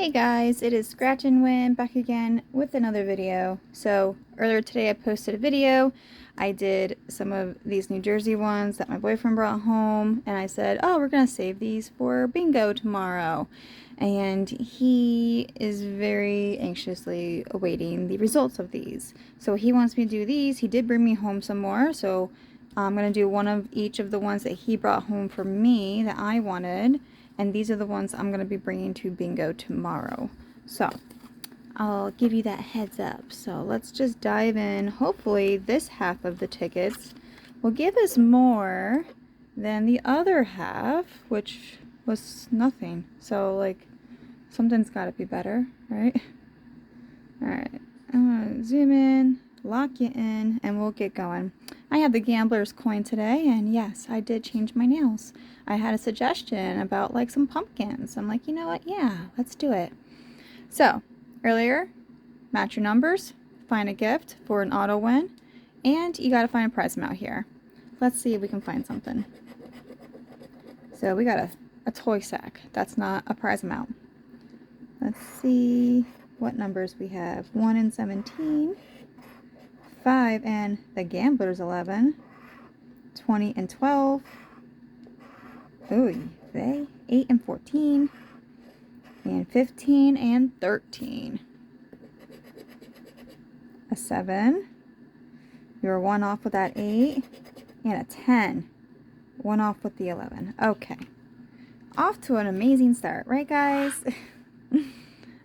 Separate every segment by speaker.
Speaker 1: Hey guys, it is ScratchNWin back again with another video. So earlier today I posted a video. I did some of these New Jersey ones that my boyfriend brought home, and I said, oh, we're gonna save these for bingo tomorrow. And he is very anxiously awaiting the results of these. So he wants me to do these. He did bring me home some more, so I'm gonna do one of each of the ones that he brought home for me that I wanted. And these are the ones I'm going to be bringing to bingo tomorrow. So I'll give you that heads up. So let's just dive in. Hopefully this half of the tickets will give us more than the other half, which was nothing. So like something's got to be better, right? Alright, I'm going to zoom in, lock you in, and we'll get going. I had the gambler's coin today, and yes, I did change my nails. I had a suggestion about like some pumpkins. I'm like, you know what? Yeah, let's do it. So, earlier, match your numbers, find a gift for an auto win, and you gotta find a prize amount here. Let's see if we can find something. So we got a toy sack. That's not a prize amount. Let's see what numbers we have. 1 and 17, 5 and the gambler's 11, 20 and 12, ooh, 8 and 14, and 15 and 13. A 7, you're 1 off with that 8, and a 10, 1 off with the 11. Okay, off to an amazing start, right guys?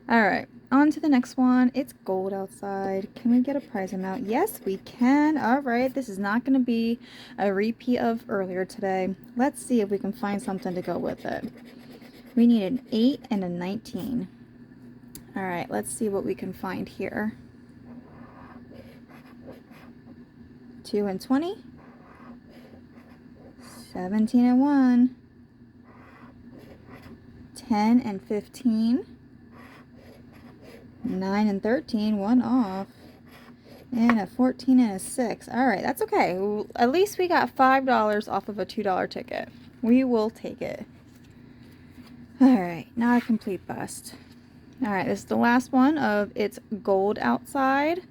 Speaker 1: Alright, on to the next one. It's gold outside. Can we get a prize amount? Yes, we can. Alright, this is not going to be a repeat of earlier today. Let's see if we can find something to go with it. We need an 8 and a 19. Alright, let's see what we can find here. 2 and 20. 17 and 1. 10 and 15. 9 and 13, 1 off, and a 14 and a 6. Alright, that's okay. At least we got $5 off of a $2 ticket. We will take it. Alright, not a complete bust. Alright, this is the last one of It's Gold Outside.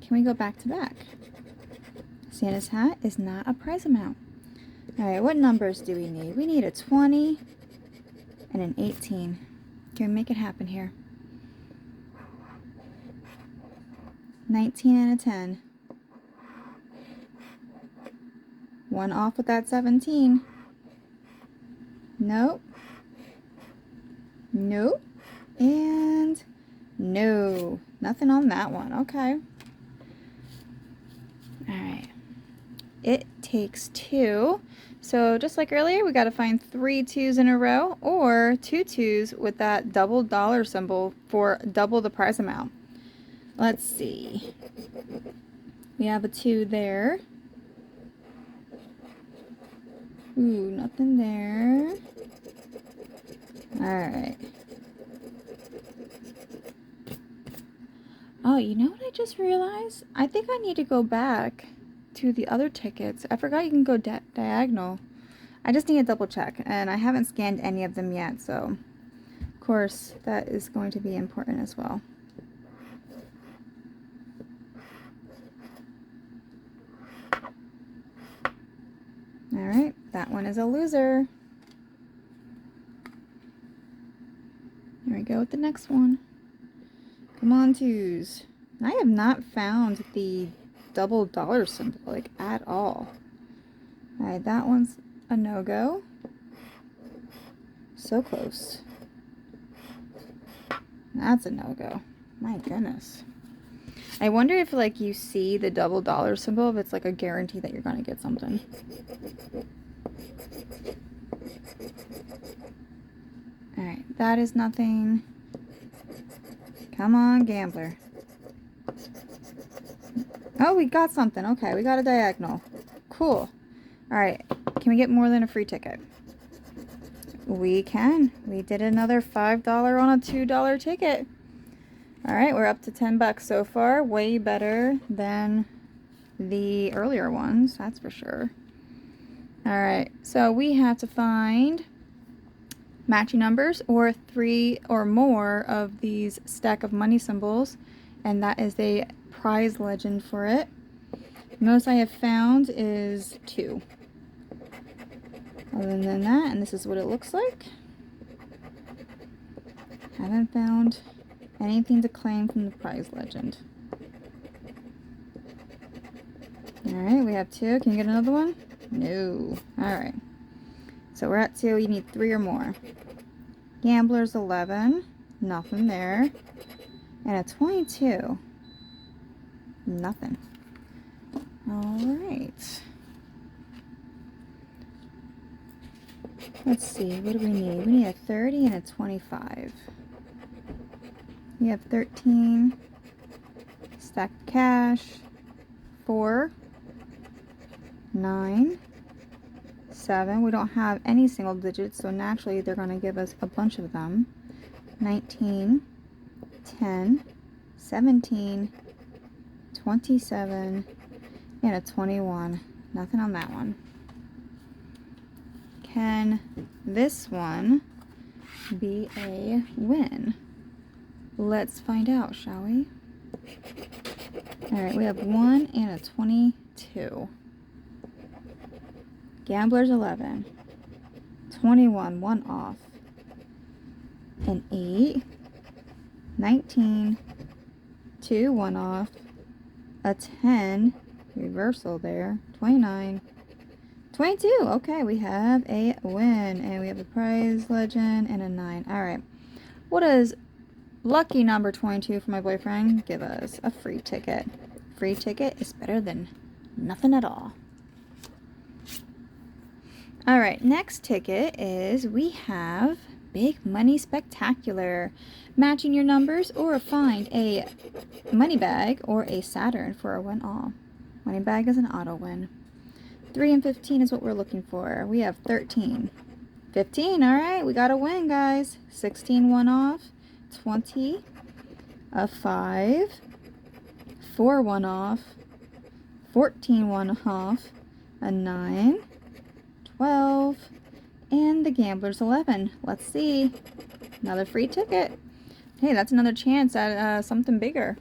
Speaker 1: Can we go back to back? Santa's hat is not a prize amount. Alright, what numbers do we need? We need a 20 and an 18. Can we make it happen here? 19 and a 10. 1 off with that 17. Nope. Nope. And no. Nothing on that one. Okay. Alright. It takes 2. So just like earlier, we got to find 3 2s in a row or 2 2s with that double dollar symbol for double the prize amount. Let's see. We have a 2 there. Ooh, nothing there. Alright. Oh, you know what I just realized? I think I need to go back to the other tickets. I forgot you can go diagonal. I just need to double check, and I haven't scanned any of them yet, so of course that is going to be important as well. Alright, that one is a loser. Here we go with the next one. Come on, 2s. I have not found the double dollar symbol, like, at all. Alright, that one's a no-go. So close. That's a no-go. My goodness. I wonder if, like, you see the double dollar symbol, if it's, like, a guarantee that you're going to get something. Alright, that is nothing. Come on, gambler. Oh, we got something. Okay, we got a diagonal. Cool. Alright, can we get more than a free ticket? We can. We did another $5 on a $2 ticket. Alright, we're up to 10 bucks so far. Way better than the earlier ones, that's for sure. Alright, so we have to find matching numbers or 3 or more of these stack of money symbols, and that is a prize legend for it. Most I have found is 2. Other than that, and this is what it looks like. Haven't found anything to claim from the prize legend. Alright, we have 2. Can you get another one? No. Alright. So we're at 2. You need 3 or more. Gambler's 11. Nothing there. And a 22. Nothing. Alright. Let's see. What do we need? We need a 30 and a 25. We have 13. Stack of cash. 4. 9. 7. We don't have any single digits, so naturally they're going to give us a bunch of them. 19. 10. 17. 27. And a 21. Nothing on that one. Can this one be a win? Let's find out, shall we? Alright, we have 1 and a 22. Gambler's 11. 21, 1 off. An 8. 19. 2, 1 off. A 10. Reversal there. 29. 22. Okay, we have a win. And we have a prize legend and a 9. Alright. What does lucky number 22 for my boyfriend give us? A free ticket. Free ticket is better than nothing at all. Alright, next ticket is we have Big Money Spectacular. Matching your numbers or find a money bag or a Saturn for a win all. Money bag is an auto win. 3 and 15 is what we're looking for. We have 13. 15, alright, we got a win, guys. 16, 1 off. 20. A 5. 4, 1 off. 14, 1 off. A 9. 12, and the Gambler's 11. Let's see. Another free ticket. Hey, that's another chance at something bigger.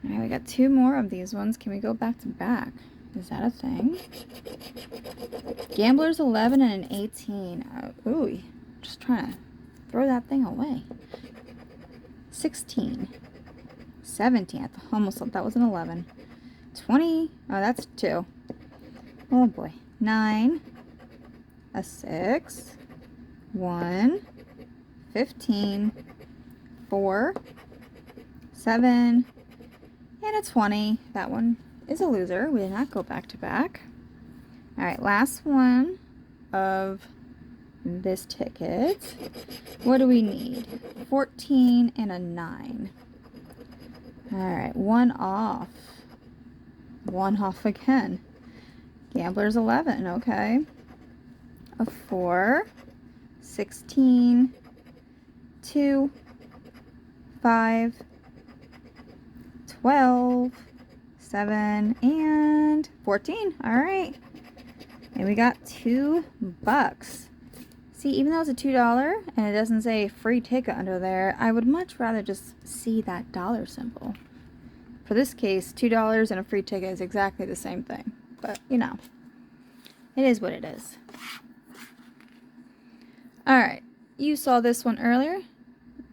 Speaker 1: Alright, we got 2 more of these ones. Can we go back to back? Is that a thing? Gambler's 11 and an 18. Ooh, just trying to throw that thing away. 16. 17. I almost thought that was an 11. 20. Oh, that's 2. Oh boy. 9, a 6, 1, 15, 4, 7, and a 20. That one is a loser. We did not go back to back. Alright, last one of this ticket. What do we need? 14 and a 9. Alright, 1 off. 1 off again. Gambler's 11, okay. A 4, 16, 2, 5, 12, 7, and 14. Alright. And we got $2. See, even though it's a $2 and it doesn't say free ticket under there, I would much rather just see that dollar symbol. For this case, $2 and a free ticket is exactly the same thing. But, you know, it is what it is. Alright, you saw this one earlier.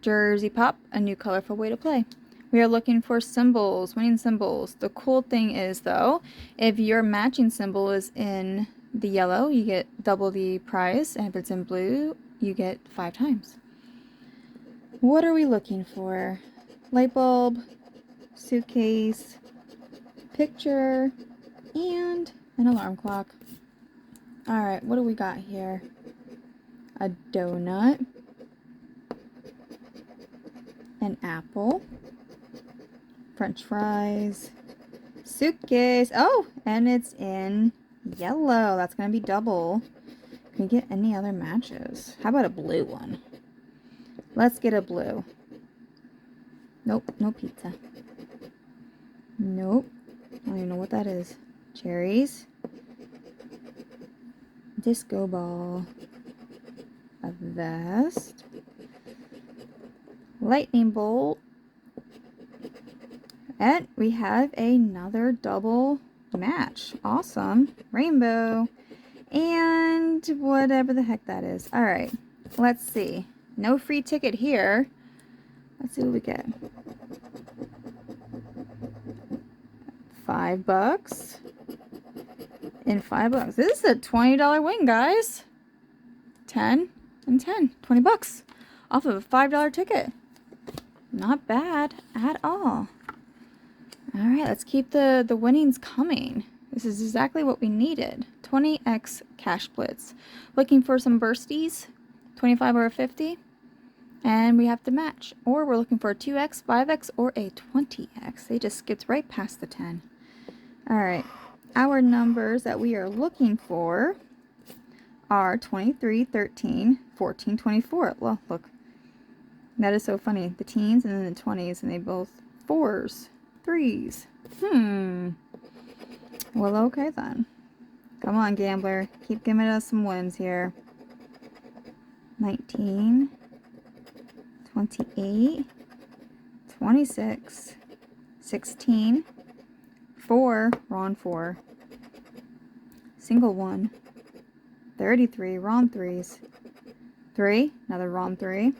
Speaker 1: Jersey Pop, a new colorful way to play. We are looking for symbols, winning symbols. The cool thing is, though, if your matching symbol is in the yellow, you get double the prize, and if it's in blue, you get 5 times. What are we looking for? Light bulb, suitcase, picture, and an alarm clock. Alright, what do we got here? A donut, an apple, french fries, suitcase. Oh, and it's in yellow. That's going to be double. Can we get any other matches? How about a blue one? Let's get a blue. Nope, no pizza. Nope. I don't even know what that is. Cherries. Disco ball. a vest, lightning bolt, and we have another double match. Awesome. Rainbow. And whatever the heck that is. Alright, let's see. No free ticket here. Let's see what we get. $5. And $5. This is a $20 win, guys. 10 and 10. 20 bucks off of a $5 ticket. Not bad at all. Alright, let's keep the winnings coming. This is exactly what we needed. 20x cash blitz. Looking for some bursties. 25 or a 50. And we have to match. Or we're looking for a 2x, 5x, or a 20x. They just skipped right past the 10. Alright. Our numbers that we are looking for are 23, 13, 14, 24. Well, look. That is so funny. The teens and then the 20s, and they both 4s, 3s. Well, okay then. Come on, gambler. Keep giving us some wins here. 19, 28, 26, 16, 4, wrong 4. Single 1. 33, wrong 3s. 3, another wrong 3.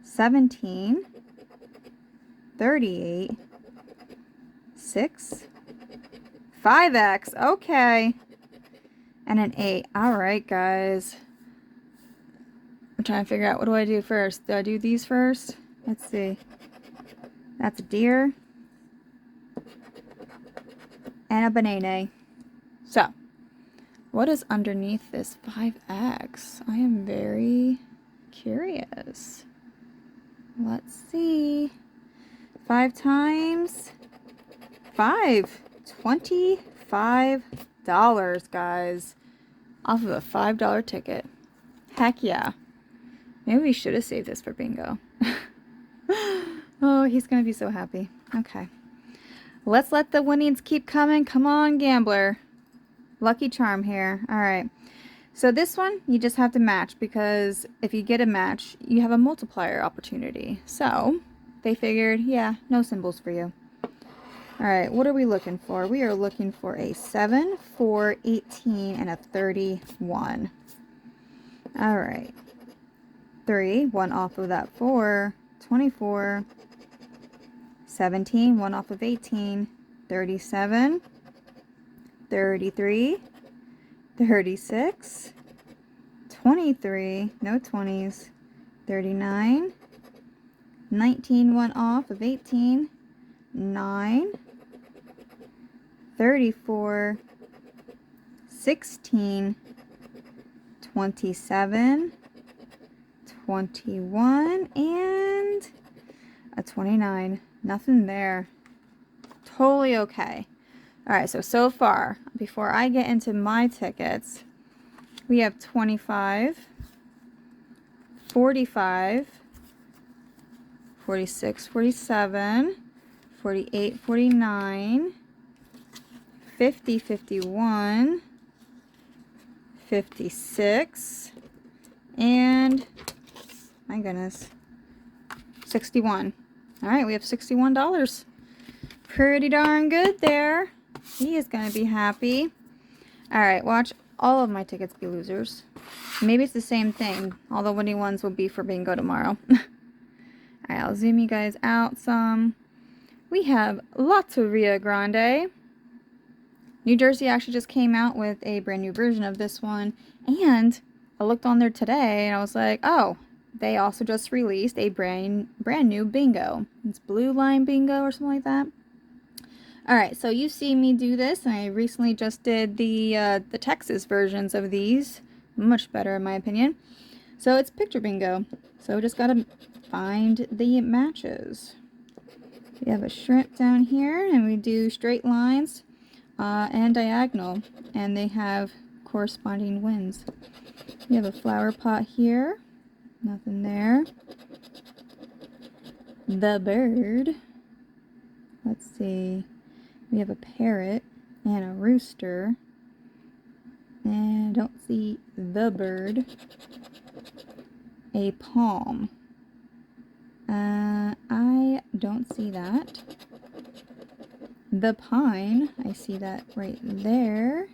Speaker 1: 17, 38, 6, 5x, okay, and an 8. Alright, guys. I'm trying to figure out, what do I do first? Do I do these first? Let's see. That's a deer. And a banana. So, what is underneath this 5x? I am very curious. Let's see. 5 times 5. $25, guys. Off of a $5 ticket. Heck yeah. Maybe we should have saved this for bingo. Oh, he's going to be so happy. Okay. Let's let the winnings keep coming. Come on, gambler. Lucky charm here. Alright. So this one, you just have to match, because if you get a match, you have a multiplier opportunity. So, they figured, yeah, no symbols for you. Alright, what are we looking for? We are looking for a 7, 4, 18, and a 31. Alright. 3, 1 off of that 4, 24. 17, 1 off of 18, 37, 33, 36, 23, no 20s, 39, 19, 1 off of 18, 9, 34, 16, 27, 21, and a 29. Nothing there. Totally okay. Alright, so far, before I get into my tickets, we have 25, 45, 46, 47, 48, 49, 50, 51, 56, and, my goodness, 61. Alright, we have $61. Pretty darn good there. He is going to be happy. Alright, watch all of my tickets be losers. Maybe it's the same thing. All the winning ones will be for bingo tomorrow. Alright, I'll zoom you guys out some. We have Lotteria Grande. New Jersey actually just came out with a brand new version of this one. And I looked on there today and I was like, oh, they also just released a brand new bingo. It's Blue Line Bingo or something like that. Alright, so you see me do this, and I recently just did the Texas versions of these. Much better in my opinion. So it's picture bingo. So just gotta find the matches. We have a shrimp down here, and we do straight lines and diagonal, and they have corresponding wins. We have a flower pot here. Nothing there. The bird. Let's see. We have a parrot and a rooster. And I don't see the bird. A palm. I don't see that. The pine, I see that right there.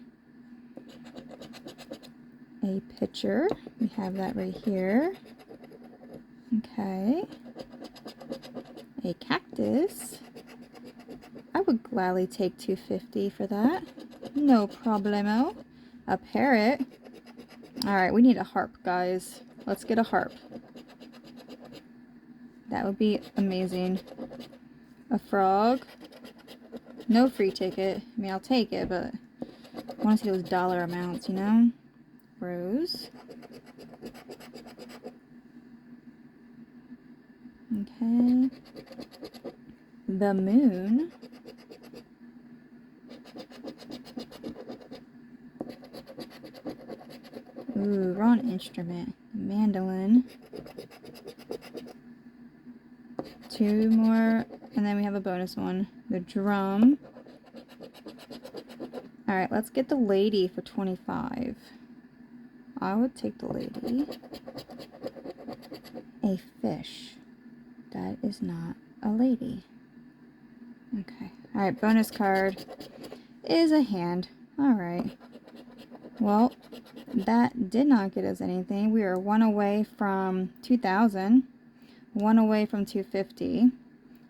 Speaker 1: A pitcher, we have that right here. Okay. A cactus. I would gladly take $2.50 for that. No problemo. A parrot. Alright, we need a harp, guys. Let's get a harp. That would be amazing. A frog. No free ticket. I mean, I'll take it, but I want to see those dollar amounts, you know? Rose. Okay. The moon. Ooh, wrong instrument. Mandolin. Two more, and then we have a bonus one. The drum. Alright, let's get the lady for $25. I would take the lady. A fish. That is not a lady. Okay. Alright, bonus card is a hand. Alright. Well, that did not get us anything. We are one away from 2,000, one away from 250,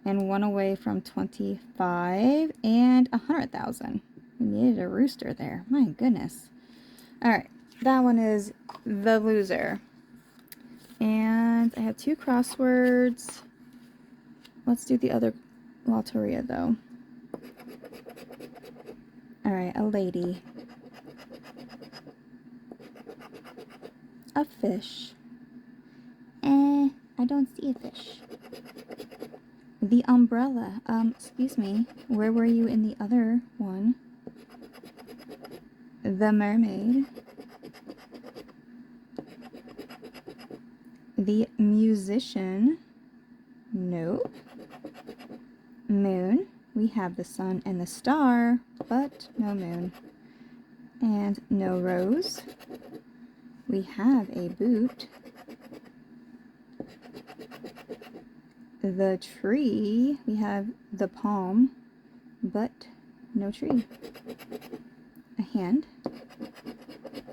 Speaker 1: and one away from 25 and 100,000. We needed a rooster there. My goodness. Alright, that one is the loser. And I have 2 crosswords. Let's do the other Lotteria though. Alright, a lady. A fish. I don't see a fish. The umbrella. Excuse me. Where were you in the other one? The mermaid. The musician. Nope. Moon. We have the sun and the star, but no moon. And no rose. We have a boot. The tree, we have the palm, but no tree. A hand.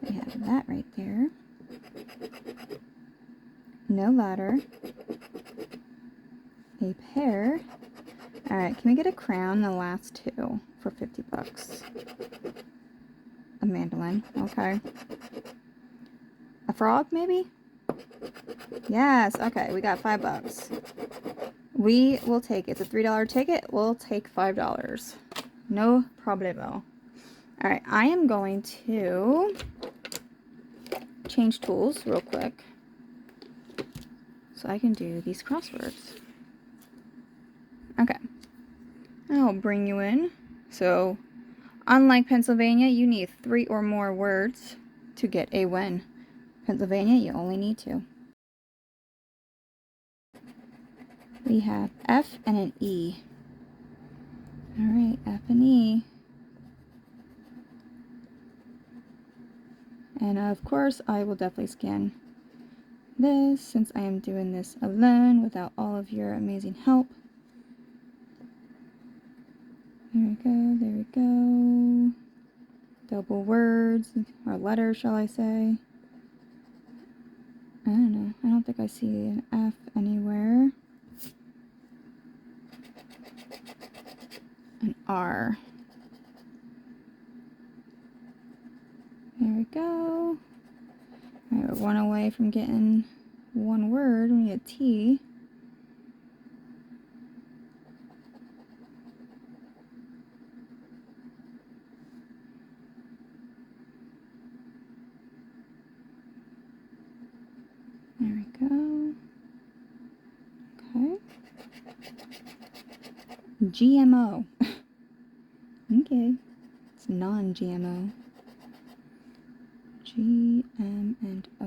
Speaker 1: We have that right there. No ladder. A pear. Alright, can we get a crown, the last 2, for $50? A mandolin, okay. A frog, maybe? Yes, okay, we got $5. We will take it. It's a $3 ticket. We'll take $5. No problemo. Alright, I am going to change tools real quick so I can do these crosswords. Okay. I'll bring you in. So, unlike Pennsylvania, you need 3 or more words to get a win. Pennsylvania, you only need 2. We have F and an E. Alright, F and E. And of course, I will definitely scan this since I am doing this alone without all of your amazing help. There we go, there we go. Double words, or letters, shall I say. I don't know. I don't think I see an F anywhere. An R. There we go. Alright, we're one away from getting one word. We need a T. There we go. Okay. GMO. Okay. It's non-GMO. G, M, and O.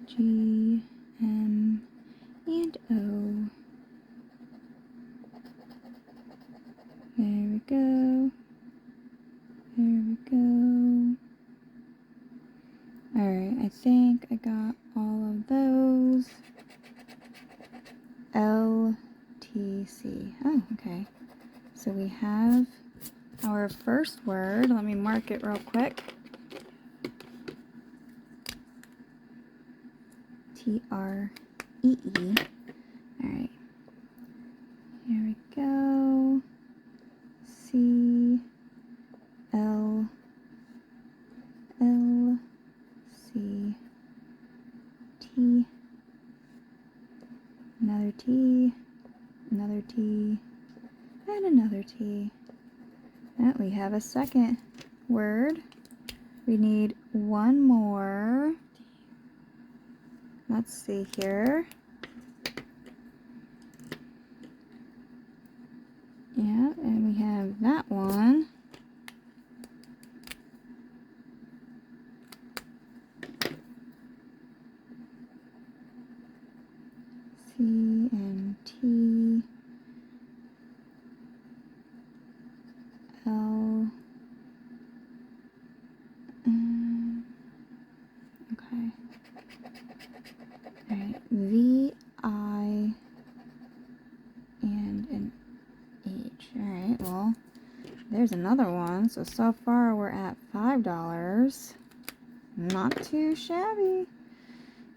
Speaker 1: G, M, and O. There we go. There we go. Alright, I think I got all of those. LTC. Oh, okay. So we have our first word. Let me mark it real quick. TREE. Alright. Here we go. C L L C T. Another T. Another T. And another T. And we have a second word. We need one more. Let's see here. Yeah, and we have that one. C and T. L. Okay. Alright, V, I, and an H. Alright, well, there's another one. So far we're at $5. Not too shabby.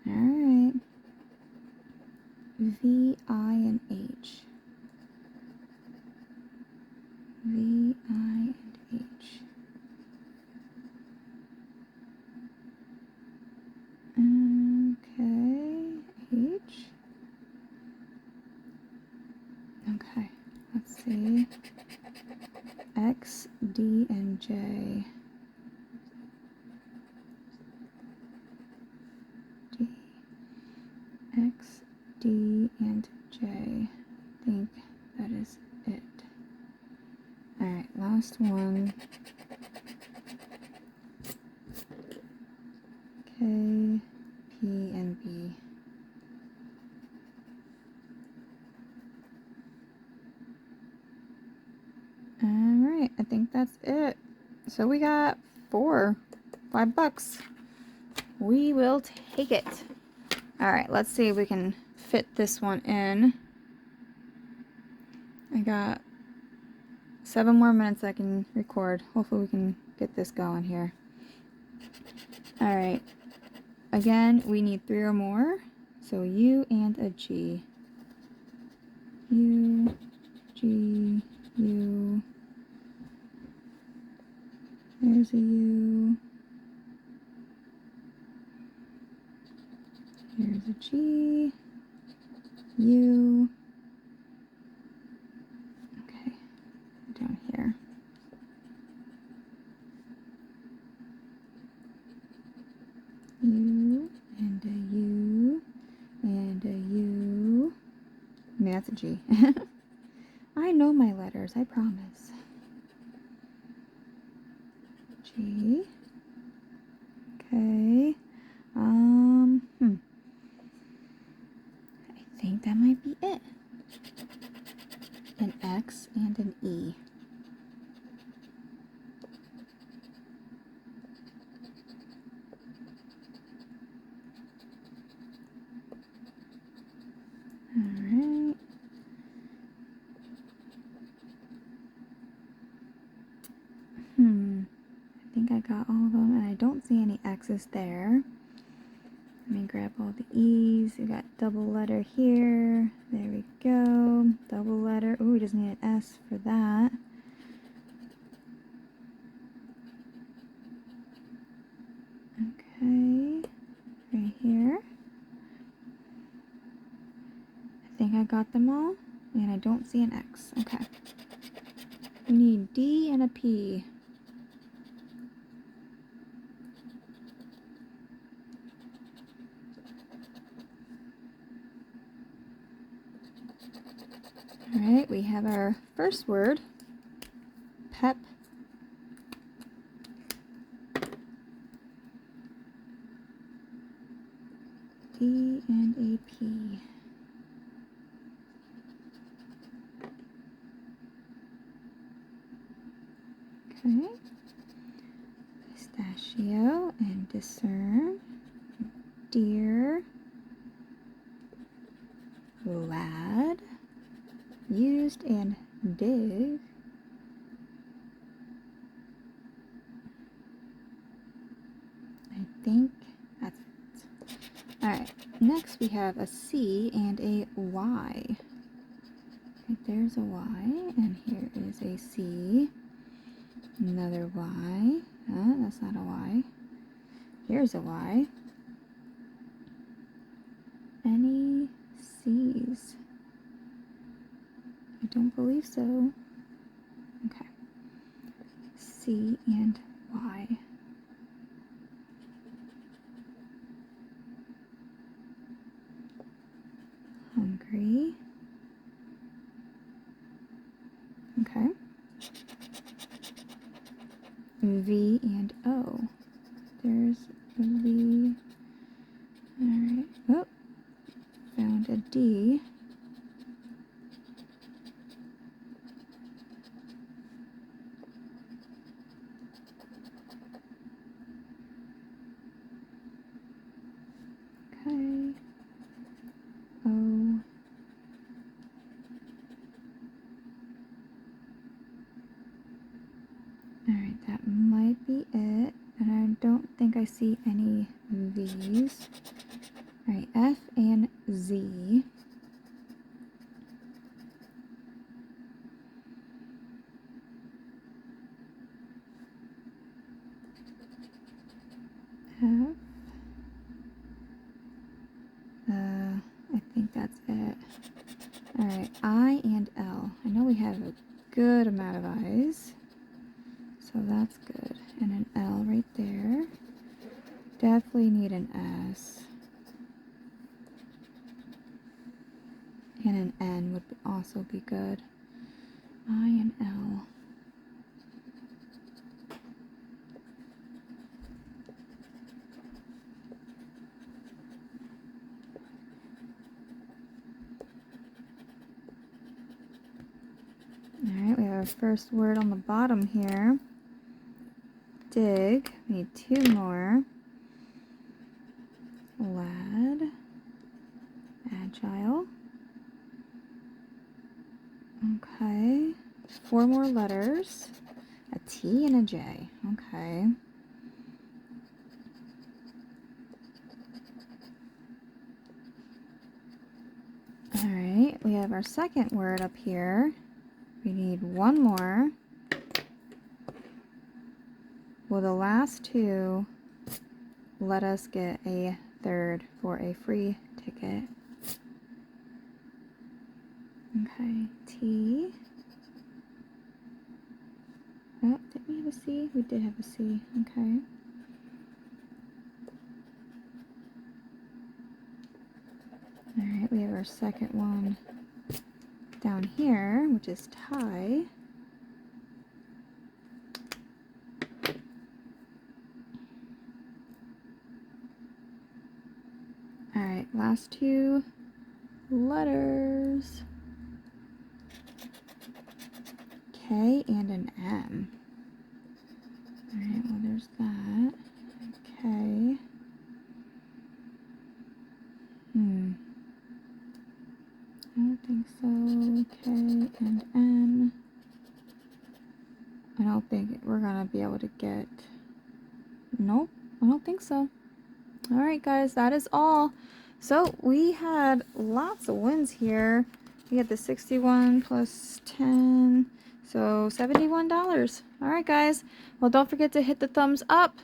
Speaker 1: Alright. V, I, and H. V, I, and H. Okay, H. Okay, let's see. X, D, and J. D, X, D, and J. I think that is it. Alright, last one. K, P, and B. Alright, I think that's it. So we got $5. We will take it. Alright, let's see if we can fit this one in. I got 7 more minutes I can record. Hopefully we can get this going here. Alright. Again, we need 3 or more. So U and a G. U, G, U. There's a U. Here's a G. U. Okay. Down here. U and a U and a U. I mean, that's a G. I know my letters, I promise. G. Okay. I think that might be it. An X and an E. Alright. I think I got all of them, and I don't see any X's there. Let me grab all the E's. We got double letter here. There we go. Double letter. Ooh, we just need an S for that. Okay. Right here. I think I got them all. And I don't see an X. Okay. We need D and a P. Alright, we have our first word, pep. D and a P. Okay. Okay. Pistachio and discern. Dear. Lad. Used and dig. I think that's it. Alright, next we have a C and a Y. Okay, there's a Y, and here is a C. Another Y. That's not a Y. Here's a Y. Any C's? I don't believe so. Okay. C and Y. Hungry. Okay. V and O. There's a V. Alright. Oh. Found a D. Okay. O. Alright, that might be it. And I don't think I see any V's. Alright, F and Z. F. I think that's it. Alright, I and L. I know we have a good amount of I's, so that's good. And an L right there. Definitely need an S. And an N would also be good. I and L. Alright, we have our first word on the bottom here. Dig. We need two more. Lad. Agile. Okay. 4 more letters. A T and a J. Okay. Alright, we have our second word up here. We need one more. Well, the last two let us get a third for a free ticket. Okay, T. Oh, did we have a C? We did have a C. Okay. Alright, we have our second one down here, which is tie. Alright, last two letters. K and an M. Alright, well there's that. K. I don't think so. K and N. I don't think we're gonna be able to get... Nope, I don't think so. Alright guys, that is all. So we had lots of wins here. We had the 61 plus 10, so $71. Alright guys, well don't forget to hit the thumbs up,